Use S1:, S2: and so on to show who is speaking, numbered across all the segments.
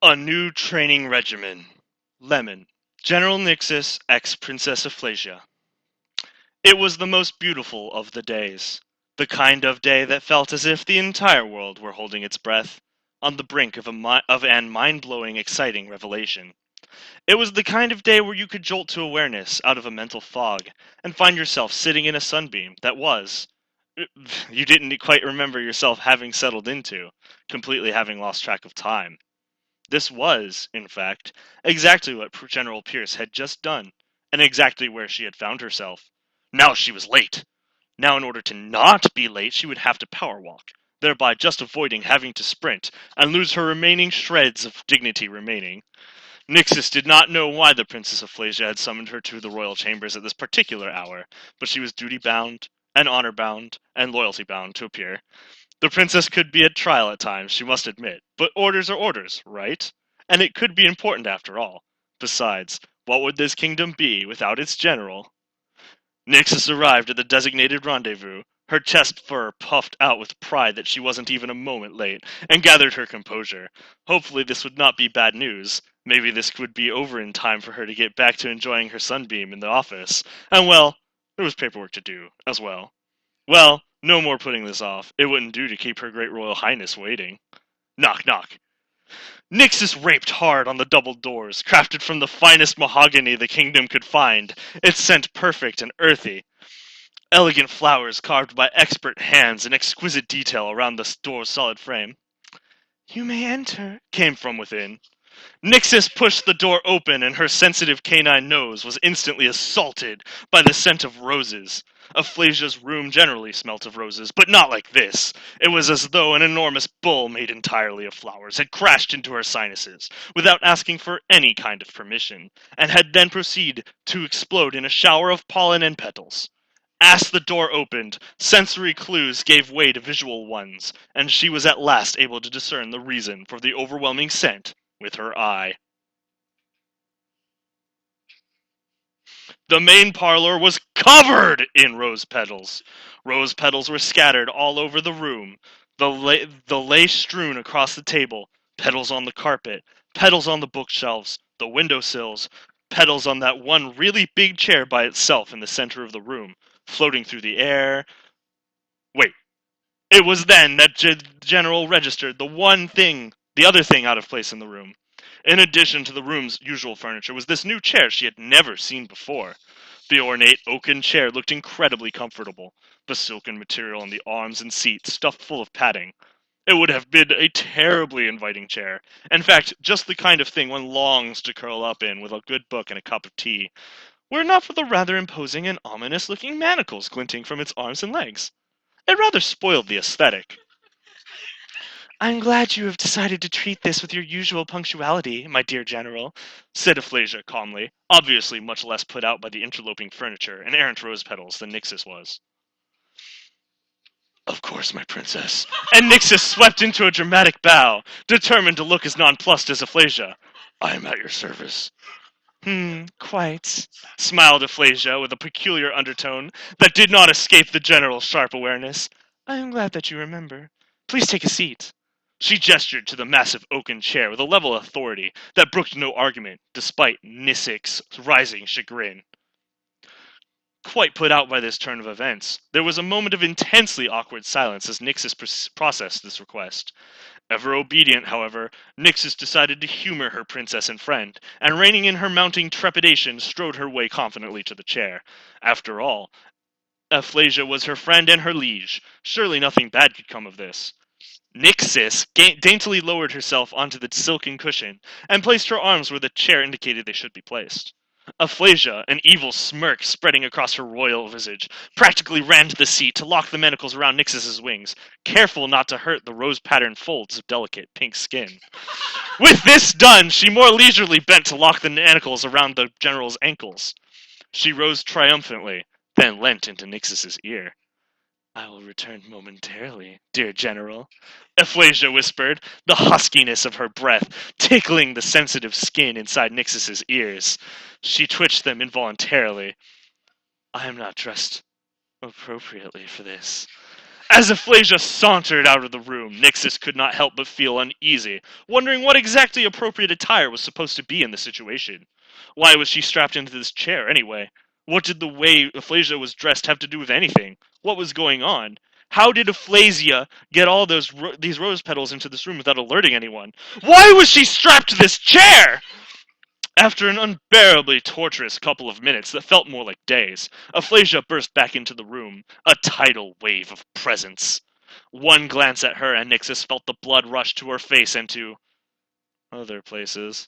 S1: A new training regimen. Lemon. General Nixis, ex-Princess Aflasia. It was the most beautiful of the days. The kind of day that felt as if the entire world were holding its breath, on the brink of an mind-blowing, exciting revelation. It was the kind of day where you could jolt to awareness out of a mental fog, and find yourself sitting in a sunbeam that was, you didn't quite remember yourself having settled into, completely having lost track of time. This was, in fact, exactly what General Pierce had just done, and exactly where she had found herself. Now she was late. Now, in order to not be late, she would have to power walk, thereby just avoiding having to sprint and lose her remaining shreds of dignity remaining. Nixis did not know why the Princess of Flasia had summoned her to the royal chambers at this particular hour, but she was duty-bound, and honor-bound, and loyalty-bound to appear. The princess could be at trial at times, she must admit, but orders are orders, right? And it could be important after all. Besides, what would this kingdom be without its general? Nixis arrived at the designated rendezvous, her chest fur puffed out with pride that she wasn't even a moment late, and gathered her composure. Hopefully this would not be bad news. Maybe this would be over in time for her to get back to enjoying her sunbeam in the office. And well, there was paperwork to do, as well. Well, no more putting this off. It wouldn't do to keep her great royal highness waiting. Knock, knock. Nixis raped hard on the double doors, crafted from the finest mahogany the kingdom could find, its scent perfect and earthy. Elegant flowers carved by expert hands in exquisite detail around the door's solid frame. "You may enter," came from within. Nixis pushed the door open, and her sensitive canine nose was instantly assaulted by the scent of roses. Aflasia's room generally smelt of roses, but not like this. It was as though an enormous bull made entirely of flowers had crashed into her sinuses, without asking for any kind of permission, and had then proceeded to explode in a shower of pollen and petals. As the door opened, sensory clues gave way to visual ones, and she was at last able to discern the reason for the overwhelming scent with her eye. The main parlor was covered in rose petals. Rose petals were scattered all over the room, the lace strewn across the table, petals on the carpet, petals on the bookshelves, the windowsills, petals on that one really big chair by itself in the center of the room, floating through the air. Wait, it was then that General registered the other thing out of place in the room. In addition to the room's usual furniture was this new chair she had never seen before. The ornate oaken chair looked incredibly comfortable, the silken material on the arms and seat stuffed full of padding. It would have been a terribly inviting chair. In fact, just the kind of thing one longs to curl up in with a good book and a cup of tea, were it not for the rather imposing and ominous-looking manacles glinting from its arms and legs. It rather spoiled the aesthetic. "I'm glad you have decided to treat this with your usual punctuality, my dear General," said Aflasia calmly, obviously much less put out by the interloping furniture and errant rose petals than Nixis was. "Of course, my princess." And Nixis swept into a dramatic bow, determined to look as nonplussed as Aflasia. "I am at your service." Quite," smiled Aflasia with a peculiar undertone that did not escape the General's sharp awareness. "I am glad that you remember. Please take a seat." She gestured to the massive oaken chair with a level of authority that brooked no argument, despite Nissik's rising chagrin. Quite put out by this turn of events, there was a moment of intensely awkward silence as Nixis processed this request. Ever obedient, however, Nixis decided to humor her princess and friend, and reining in her mounting trepidation, strode her way confidently to the chair. After all, Aflasia was her friend and her liege. Surely nothing bad could come of this. Nixis daintily lowered herself onto the silken cushion, and placed her arms where the chair indicated they should be placed. Aflasia, an evil smirk spreading across her royal visage, practically ran to the seat to lock the manacles around Nixis's wings, careful not to hurt the rose-patterned folds of delicate pink skin. With this done, she more leisurely bent to lock the manacles around the general's ankles. She rose triumphantly, then leant into Nixis's ear. "I will return momentarily, dear General," Aflasia whispered, the huskiness of her breath tickling the sensitive skin inside Nixis's ears. She twitched them involuntarily. "I am not dressed appropriately for this." As Aphlasia sauntered out of the room, Nixis could not help but feel uneasy, wondering what exactly appropriate attire was supposed to be in the situation. Why was she strapped into this chair, anyway? What did the way Aphlasia was dressed have to do with anything? What was going on? How did Aphlasia get all these rose petals into this room without alerting anyone? Why was she strapped to this chair? After an unbearably torturous couple of minutes that felt more like days, Aphlasia burst back into the room, a tidal wave of presence. One glance at her and Nixis felt the blood rush to her face and to other places.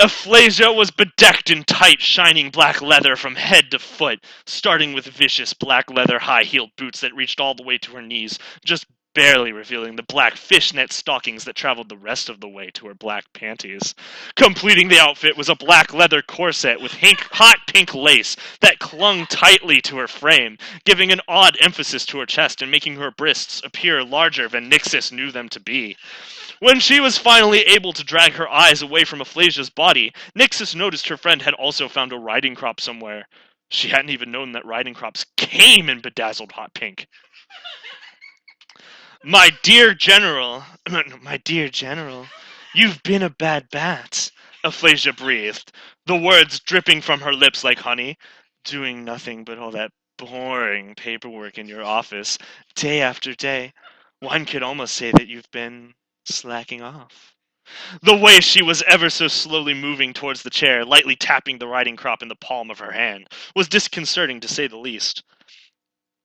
S1: Aphlasia was bedecked in tight, shining black leather from head to foot, starting with vicious black leather high-heeled boots that reached all the way to her knees, just barely revealing the black fishnet stockings that traveled the rest of the way to her black panties. Completing the outfit was a black leather corset with hot pink lace that clung tightly to her frame, giving an odd emphasis to her chest and making her breasts appear larger than Nixis knew them to be. When she was finally able to drag her eyes away from Aphlasia's body, Nixis noticed her friend had also found a riding crop somewhere. She hadn't even known that riding crops came in bedazzled hot pink. My dear General, you've been a bad bat, Aphlasia breathed, the words dripping from her lips like honey. Doing nothing but all that boring paperwork in your office, day after day. One could almost say that you've been slacking off. The way she was ever so slowly moving towards the chair, lightly tapping the riding crop in the palm of her hand, was disconcerting to say the least.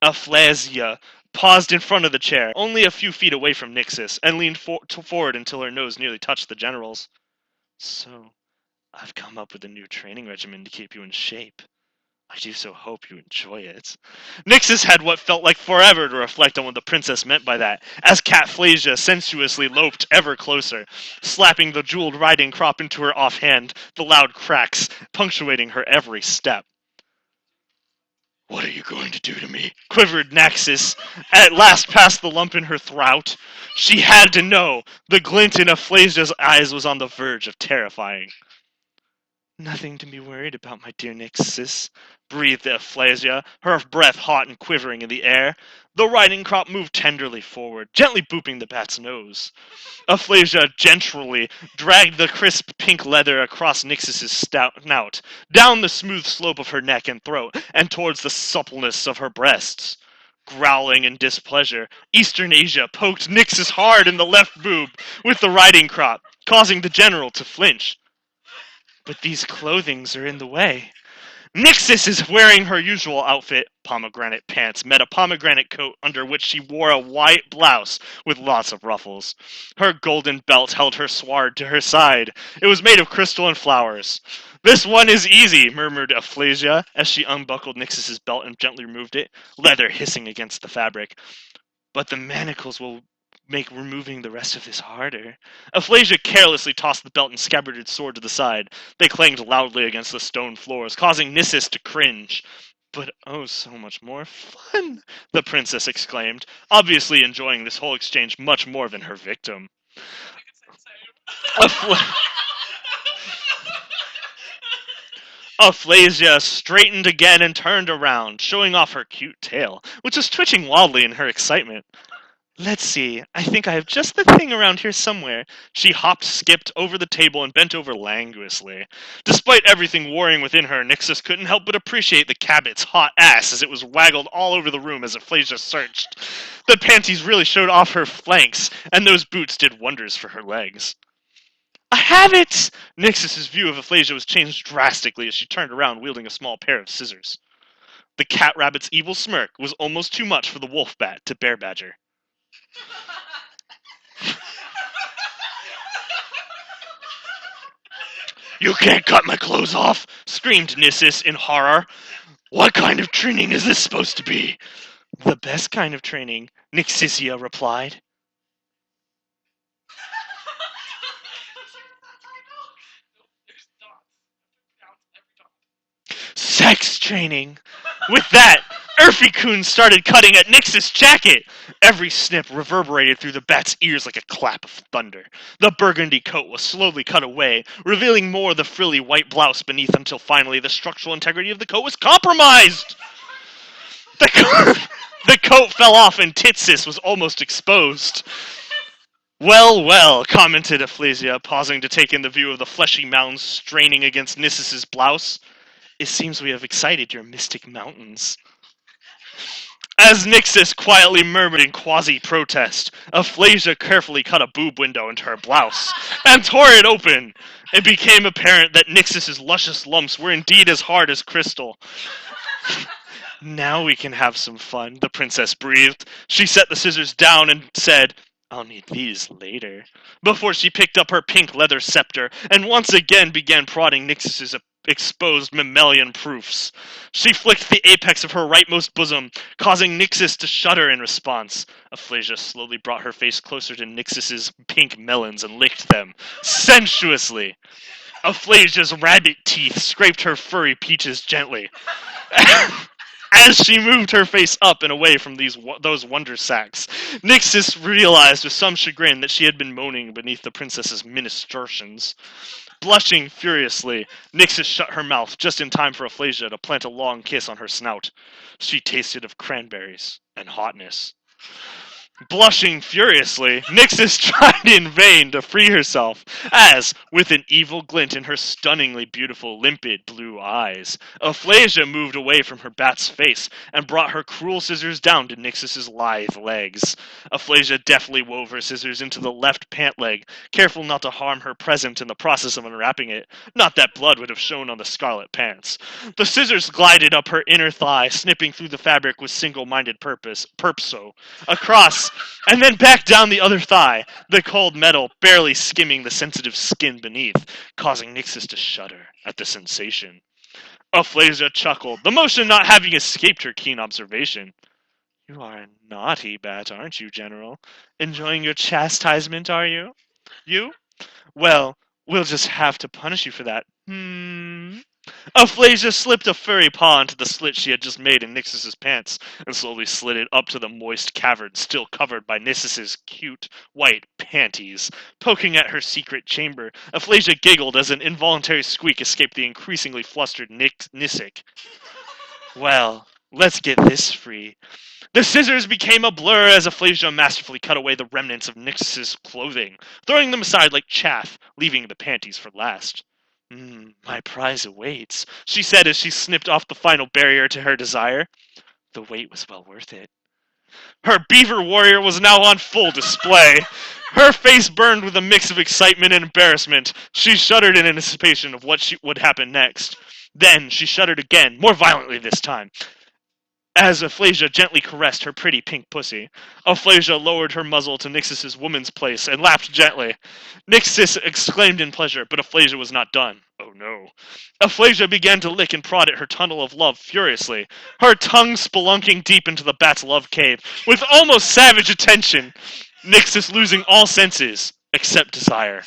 S1: Aphlasia paused in front of the chair, only a few feet away from Nixis, and leaned forward until her nose nearly touched the General's. So, I've come up with a new training regimen to keep you in shape. I do so hope you enjoy it. Nixis had what felt like forever to reflect on what the princess meant by that, as Catphlasia sensuously loped ever closer, slapping the jeweled riding crop into her offhand, the loud cracks punctuating her every step. What are you going to do to me? Quivered Naxis, at last past the lump in her throat. She had to know. The glint in Aphlasia's eyes was on the verge of terrifying. Nothing to be worried about, my dear Nixis, breathed Aphlasia, her breath hot and quivering in the air. The riding crop moved tenderly forward, gently booping the bat's nose. Aphlasia gently dragged the crisp pink leather across Nixis's snout, down the smooth slope of her neck and throat, and towards the suppleness of her breasts. Growling in displeasure, Eastern Asia poked Nixis hard in the left boob with the riding crop, causing the General to flinch. But these clothings are in the way. Nixis is wearing her usual outfit, pomegranate pants, met a pomegranate coat under which she wore a white blouse with lots of ruffles. Her golden belt held her sword to her side. It was made of crystal and flowers. This one is easy, murmured Aphlasia as she unbuckled Nixis's belt and gently removed it, leather hissing against the fabric. But the manacles will make removing the rest of this harder. Aphlasia carelessly tossed the belt and scabbarded sword to the side. They clanged loudly against the stone floors, causing Nixis to cringe. But oh, so much more fun, the princess exclaimed, obviously enjoying this whole exchange much more than her victim. Aphlasia straightened again and turned around, showing off her cute tail, which was twitching wildly in her excitement. Let's see, I think I have just the thing around here somewhere. She hopped, skipped over the table, and bent over languorously. Despite everything warring within her, Nixis couldn't help but appreciate the Cabot's hot ass as it was waggled all over the room as Aphlasia searched. The panties really showed off her flanks, and those boots did wonders for her legs. I have it! Nixis's view of Aphlasia was changed drastically as she turned around wielding a small pair of scissors. The cat rabbit's evil smirk was almost too much for the wolf bat to bear badger. You can't cut my clothes off, screamed Nixis in horror. What kind of training is this supposed to be? The best kind of training, Nixisia replied. Sex training. With that, Urfi-kun started cutting at Nix's jacket. Every snip reverberated through the bat's ears like a clap of thunder. The burgundy coat was slowly cut away, revealing more of the frilly white blouse beneath until finally the structural integrity of the coat was compromised. The coat fell off and Titsis was almost exposed. Well, well, commented Aphlesia, pausing to take in the view of the fleshy mountains straining against Nissis's blouse. It seems we have excited your mystic mountains. As Nixis quietly murmured in quasi-protest, Aphlesia carefully cut a boob window into her blouse and tore it open. It became apparent that Nixis's luscious lumps were indeed as hard as crystal. Now we can have some fun, the princess breathed. She set the scissors down and said, I'll need these later, before she picked up her pink leather scepter and once again began prodding Nixis's exposed mammalian proofs. She flicked the apex of her rightmost bosom, causing Nixis to shudder in response. Aphlesia slowly brought her face closer to Nixis's pink melons and licked them, sensuously. Aphlesia's rabbit teeth scraped her furry peaches gently. As she moved her face up and away from those wonder sacks, Nixis realized with some chagrin that she had been moaning beneath the princess's ministrations. Blushing furiously, Nixis shut her mouth just in time for Aphlesia to plant a long kiss on her snout. She tasted of cranberries and hotness. Blushing furiously, Nixis tried in vain to free herself, as, with an evil glint in her stunningly beautiful, limpid blue eyes, Aphlesia moved away from her bat's face and brought her cruel scissors down to Nixis's lithe legs. Aphlesia deftly wove her scissors into the left pant leg, careful not to harm her present in the process of unwrapping it, not that blood would have shown on the scarlet pants. The scissors glided up her inner thigh, snipping through the fabric with single-minded purpose, across, and then back down the other thigh, the cold metal barely skimming the sensitive skin beneath, causing Nixis to shudder at the sensation. Aphlesia chuckled, the motion not having escaped her keen observation. You are a naughty bat, aren't you, General? Enjoying your chastisement, are you? You? Well, we'll just have to punish you for that. Aphlesia slipped a furry paw into the slit she had just made in Nixis's pants and slowly slid it up to the moist cavern still covered by Nixis's cute white panties. Poking at her secret chamber, Aphlesia giggled as an involuntary squeak escaped the increasingly flustered Nissik. Well, let's get this free. The scissors became a blur as Aphlesia masterfully cut away the remnants of Nixis's clothing, throwing them aside like chaff, leaving the panties for last. My prize awaits, she said as she snipped off the final barrier to her desire. The wait was well worth it. Her beaver warrior was now on full display. Her face burned with a mix of excitement and embarrassment. She shuddered in anticipation of what would happen next. Then she shuddered again, more violently this time, as Aphlesia gently caressed her pretty pink pussy. Aphlesia lowered her muzzle to Nixis's woman's place and laughed gently. Nixis exclaimed in pleasure, but Aphlesia was not done. Oh no. Aphlesia began to lick and prod at her tunnel of love furiously, her tongue spelunking deep into the bat's love cave, with almost savage attention, Nixis losing all senses, except desire.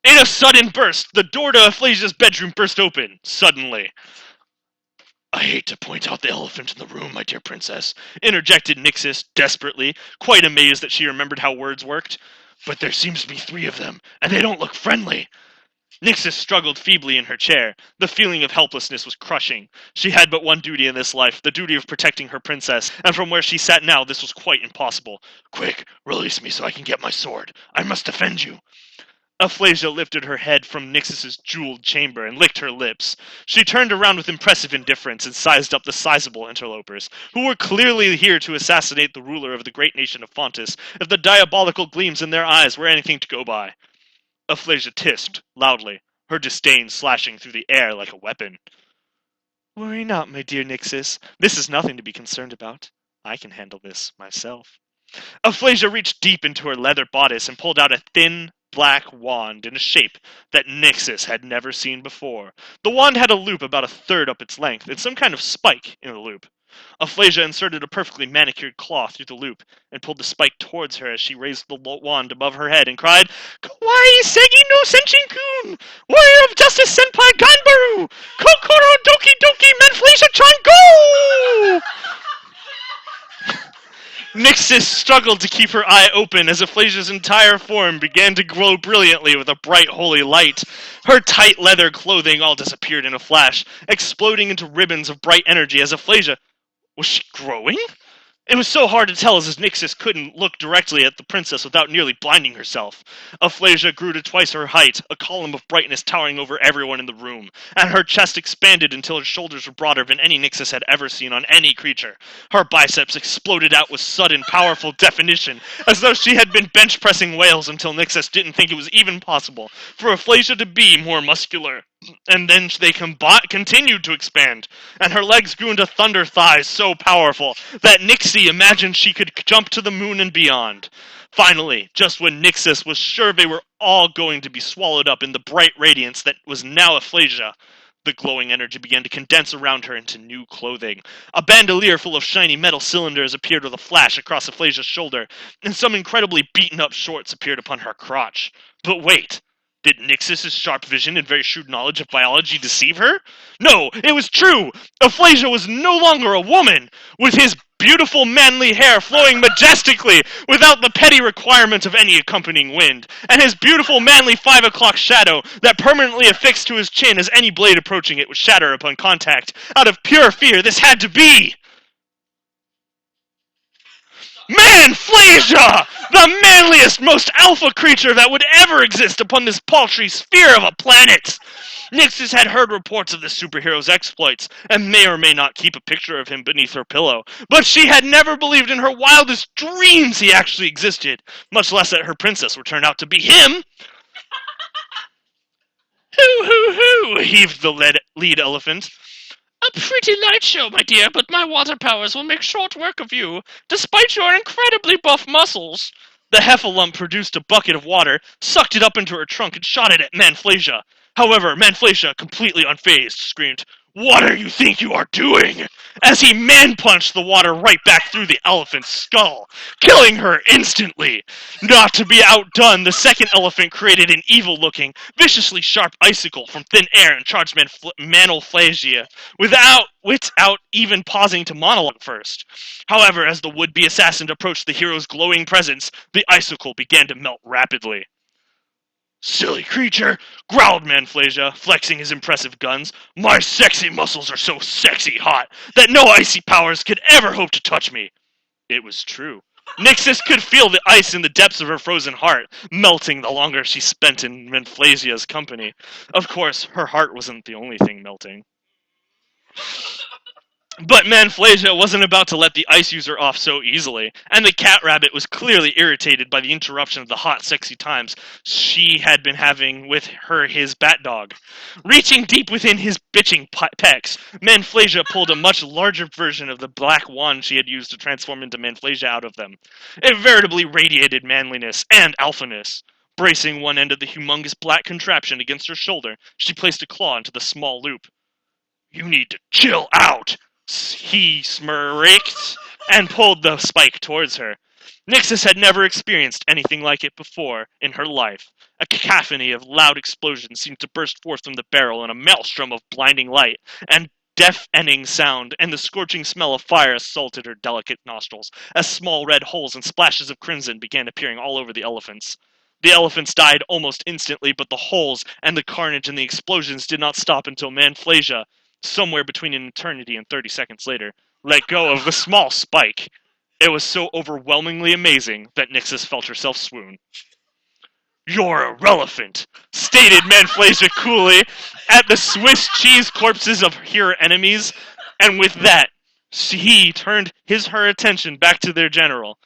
S1: In a sudden burst, the door to Aphlesia's bedroom burst open, suddenly. I hate to point out the elephant in the room, my dear princess, interjected Nixis desperately, quite amazed that she remembered how words worked. But there seems to be 3 of them, and they don't look friendly. Nixis struggled feebly in her chair. The feeling of helplessness was crushing. She had but one duty in this life, the duty of protecting her princess, and from where she sat now, this was quite impossible. Quick, release me so I can get my sword. I must defend you. Aphlesia lifted her head from Nixis's jeweled chamber and licked her lips. She turned around with impressive indifference and sized up the sizable interlopers, who were clearly here to assassinate the ruler of the great nation of Fontis, if the diabolical gleams in their eyes were anything to go by. Aphlesia hissed, loudly, her disdain slashing through the air like a weapon. Worry not, my dear Nixis. This is nothing to be concerned about. I can handle this myself. Aphlesia reached deep into her leather bodice and pulled out a thin, black wand in a shape that Nixis had never seen before. The wand had a loop about 1/3 up its length and some kind of spike in the loop. Aphlesia inserted a perfectly manicured claw through the loop and pulled the spike towards her as she raised the wand above her head and cried, Kawaii Segi no Senshin-kun! Warrior of Justice Senpai Ganbaru! Kokoro Doki Doki Manflesia-chan go! Nixis struggled to keep her eye open as Aphlasia's entire form began to glow brilliantly with a bright holy light. Her tight leather clothing all disappeared in a flash, exploding into ribbons of bright energy as Aphlasia... Was she growing? It was so hard to tell as Nixis couldn't look directly at the princess without nearly blinding herself. Aphlasia grew to twice her height, a column of brightness towering over everyone in the room, and her chest expanded until her shoulders were broader than any Nixis had ever seen on any creature. Her biceps exploded out with sudden, powerful definition, as though she had been bench-pressing whales until Nixis didn't think it was even possible for Aphlasia to be more muscular. And then they continued to expand, and her legs grew into thunder thighs so powerful that Nixie imagined she could jump to the moon and beyond. Finally, just when Nixis was sure they were all going to be swallowed up in the bright radiance that was now Aphlasia, the glowing energy began to condense around her into new clothing. A bandolier full of shiny metal cylinders appeared with a flash across Aphlasia's shoulder, and some incredibly beaten-up shorts appeared upon her crotch. But wait! Did Nixis' sharp vision and very shrewd knowledge of biology deceive her? No, it was true! Aphlasia was no longer a woman, with his beautiful manly hair flowing majestically without the petty requirement of any accompanying wind, and his beautiful manly 5 o'clock shadow that permanently affixed to his chin as any blade approaching it would shatter upon contact. Out of pure fear, this had to be... Manflasia! The manliest, most alpha creature that would ever exist upon this paltry sphere of a planet! Nixis had heard reports of this superhero's exploits, and may or may not keep a picture of him beneath her pillow, but she had never believed in her wildest dreams he actually existed, much less that her princess would turn out to be him! Hoo hoo hoo, heaved the lead elephant. A pretty light show, my dear, but my water powers will make short work of you, despite your incredibly buff muscles. The Heffalump produced a bucket of water, sucked it up into her trunk, and shot it at Manflasia. However, Manflasia, completely unfazed, screamed, "What are you think you are doing?" as he man-punched the water right back through the elephant's skull, killing her instantly. Not to be outdone, the second elephant created an evil-looking, viciously sharp icicle from thin air and charged Manflasia without even pausing to monologue first. However, as the would-be assassin approached the hero's glowing presence, the icicle began to melt rapidly. "Silly creature," growled Manflasia, flexing his impressive guns. "My sexy muscles are so sexy hot that no icy powers could ever hope to touch me." It was true. Nixis could feel the ice in the depths of her frozen heart, melting the longer she spent in Manflasia's company. Of course, her heart wasn't the only thing melting. But Manflasia wasn't about to let the ice user off so easily, and the cat rabbit was clearly irritated by the interruption of the hot, sexy times she had been having with his bat dog. Reaching deep within his bitching pecs, Manflasia pulled a much larger version of the black wand she had used to transform into Manflasia out of them. It veritably radiated manliness and alphaness. Bracing one end of the humongous black contraption against her shoulder, she placed a claw into the small loop. "You need to chill out," he smirked, and pulled the spike towards her. Nixis had never experienced anything like it before in her life. A cacophony of loud explosions seemed to burst forth from the barrel in a maelstrom of blinding light and deafening sound, and the scorching smell of fire assaulted her delicate nostrils, as small red holes and splashes of crimson began appearing all over the elephants. The elephants died almost instantly, but the holes and the carnage and the explosions did not stop until Manflasia, somewhere between an eternity and 30 seconds later, let go of the small spike. It was so overwhelmingly amazing that Nixis felt herself swoon. "You're irrelevant," stated Manflasia coolly at the Swiss cheese corpses of her enemies, and with that, he turned her attention back to their general.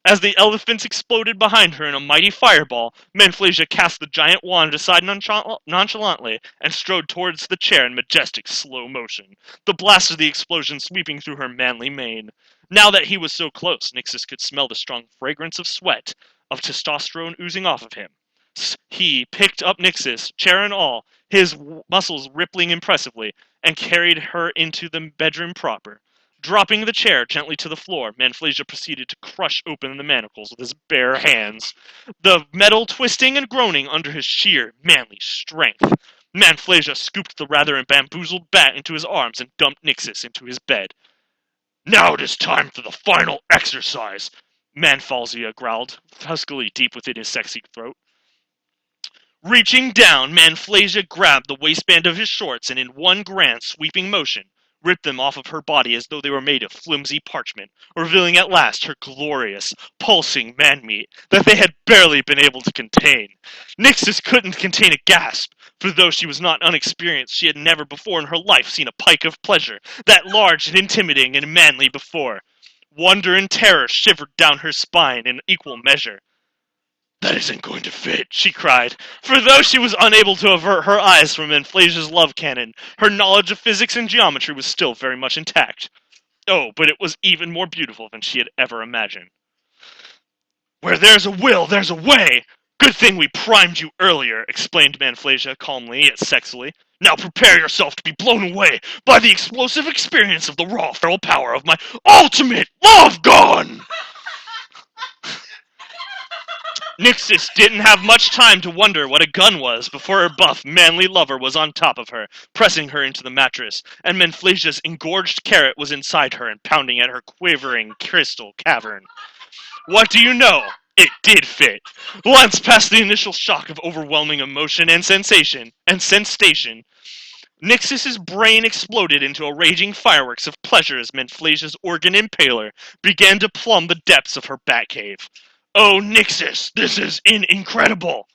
S1: As the elephants exploded behind her in a mighty fireball, Manflasia cast the giant wand aside nonchalantly and strode towards the chair in majestic slow motion, the blast of the explosion sweeping through her manly mane. Now that he was so close, Nixis could smell the strong fragrance of sweat, of testosterone oozing off of him. He picked up Nixis, chair and all, his muscles rippling impressively, and carried her into the bedroom proper. Dropping the chair gently to the floor, Manflasia proceeded to crush open the manacles with his bare hands, the metal twisting and groaning under his sheer, manly strength. Manflasia scooped the rather bamboozled bat into his arms and dumped Nixis into his bed. "Now it is time for the final exercise," Manfalzia growled, huskily deep within his sexy throat. Reaching down, Manflasia grabbed the waistband of his shorts and in one grand sweeping motion, ripped them off of her body as though they were made of flimsy parchment, revealing at last her glorious, pulsing man-meat that they had barely been able to contain. Nixus couldn't contain a gasp, for though she was not unexperienced, she had never before in her life seen a pike of pleasure, that large and intimidating and manly before. Wonder and terror shivered down her spine in equal measure. That isn't going to fit, she cried, for though she was unable to avert her eyes from Manflasia's love cannon, her knowledge of physics and geometry was still very much intact. Oh, but it was even more beautiful than she had ever imagined. Where there's a will, there's a way! Good thing we primed you earlier, explained Manflasia calmly yet sexily. Now prepare yourself to be blown away by the explosive experience of the raw feral power of my ultimate love gun! Nixus didn't have much time to wonder what a gun was before her buff, manly lover was on top of her, pressing her into the mattress, and Manflasia's engorged carrot was inside her and pounding at her quivering crystal cavern. What do you know? It did fit. Once past the initial shock of overwhelming emotion and sensation, Nixus's brain exploded into a raging fireworks of pleasure as Manflasia's organ impaler began to plumb the depths of her Batcave. Oh, Nixus, this is incredible!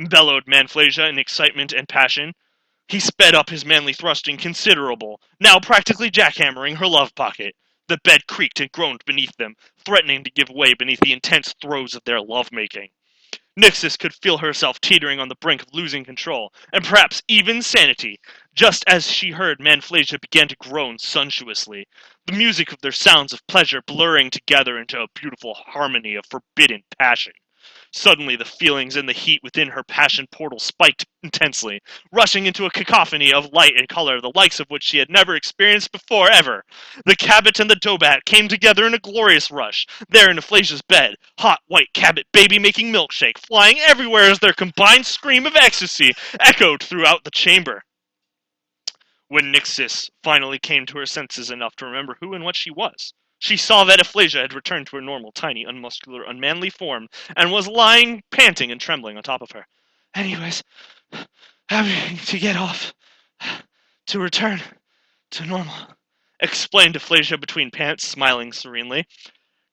S1: Bellowed Manflasia in excitement and passion. He sped up his manly thrusting considerable, now practically jackhammering her love pocket. The bed creaked and groaned beneath them, threatening to give way beneath the intense throes of their lovemaking. Nixus could feel herself teetering on the brink of losing control, and perhaps even sanity, just as she heard Manflasia begin to groan sumptuously, the music of their sounds of pleasure blurring together into a beautiful harmony of forbidden passion. Suddenly the feelings and the heat within her passion portal spiked intensely, rushing into a cacophony of light and color, the likes of which she had never experienced before ever. The Cabot and the Dobat came together in a glorious rush, there in Aflasia's bed, hot white Cabot baby-making milkshake flying everywhere as their combined scream of ecstasy echoed throughout the chamber. When Nixus finally came to her senses enough to remember who and what she was, she saw that Aflasia had returned to her normal, tiny, unmuscular, unmanly form, and was lying, panting and trembling on top of her. Anyways, having to get off, to return to normal, explained Aflasia between pants, smiling serenely.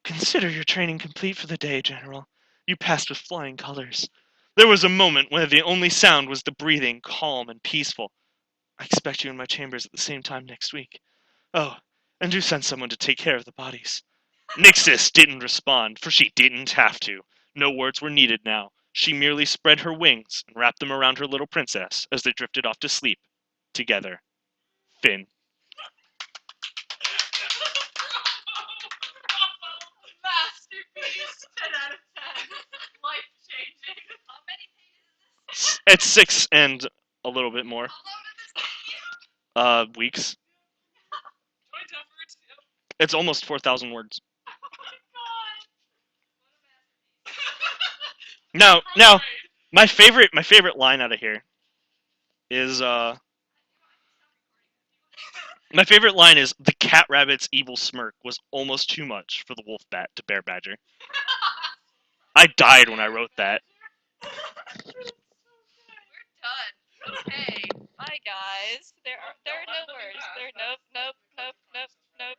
S1: Consider your training complete for the day, General. You passed with flying colors. There was a moment when the only sound was the breathing, calm and peaceful. I expect you in my chambers at the same time next week. Oh, and do send someone to take care of the bodies. Nixus didn't respond, for she didn't have to. No words were needed now. She merely spread her wings and wrapped them around her little princess as they drifted off to sleep. Together. Finn.
S2: Masterpiece! 10 out of 10. Life-changing. How many pages is this?
S1: It's 6 and a little bit more.
S2: How long did this take you?
S1: Weeks.
S2: Joint effort.
S1: It's almost 4,000 words.
S2: Oh my god.
S1: Now, my favorite line out of here is my favorite line is the cat rabbit's evil smirk was almost too much for the wolf bat to bear badger. I died when I wrote that.
S2: We're done. Okay. Bye guys. There are no words. Nope.